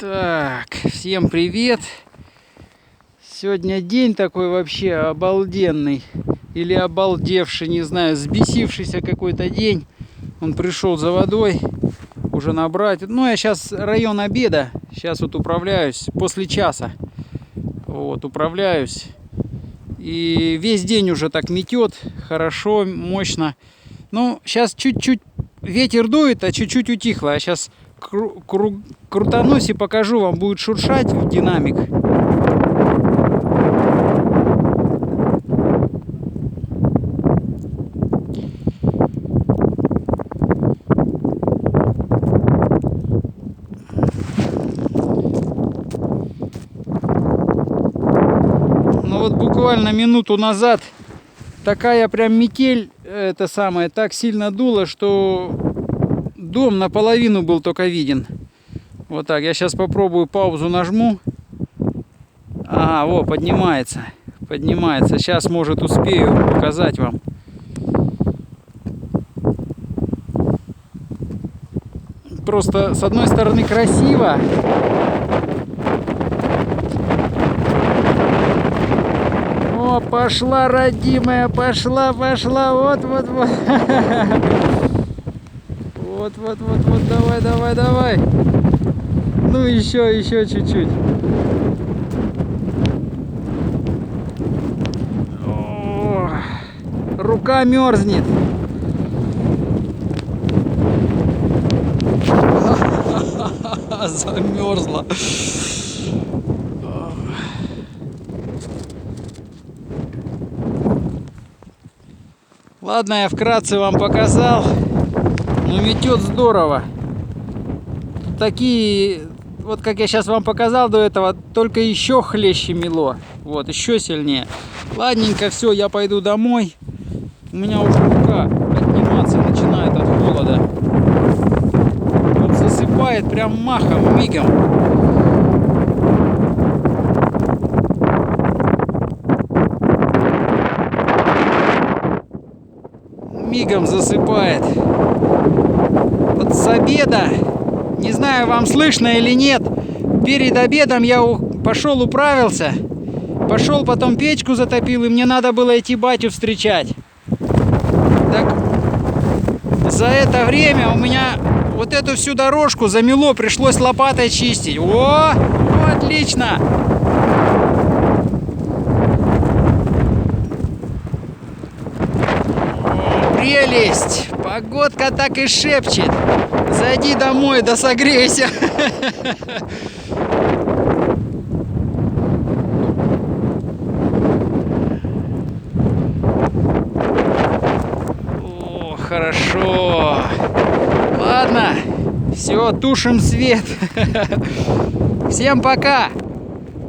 Так, всем привет! Сегодня день такой вообще обалденный. Или обалдевший, не знаю, взбесившийся какой-то день. Он пришел за водой, уже набрать. Ну, я сейчас район обеда. Сейчас вот управляюсь, после часа. Вот, управляюсь. И весь день уже так метет, хорошо, мощно. Ну, сейчас чуть-чуть ветер дует, а чуть-чуть утихло. А сейчас крутанусь и покажу вам, будет шуршать в динамик. Ну вот буквально минуту назад такая прям метель, это самое, так сильно дуло, что дом наполовину был только виден. Вот так, я сейчас попробую паузу нажму. А, во, поднимается. Поднимается. Сейчас, может, успею показать вам. Просто, с одной стороны, красиво. О, пошла, родимая, пошла. Вот. Вот, давай. Ну, еще чуть-чуть. О, рука мерзнет. Замерзла. Ладно, я вкратце вам показал. Ну, метет здорово. Такие, вот как я сейчас вам показал до этого, только еще хлеще мело. Вот, еще сильнее. Ладненько, все, я пойду домой. У меня уже рука подниматься начинает от холода. Вот засыпает прям махом, мигом. Мигом засыпает. Вот с обеда, не знаю, вам слышно или нет, перед обедом я пошел управился, пошел потом печку затопил, и мне надо было идти батю встречать. Так за это время у меня вот эту всю дорожку замело, пришлось лопатой чистить. О, отлично! Прелесть! Погодка так и шепчет. Зайди домой, да согрейся. О, хорошо. Ладно, все, тушим свет. Всем пока.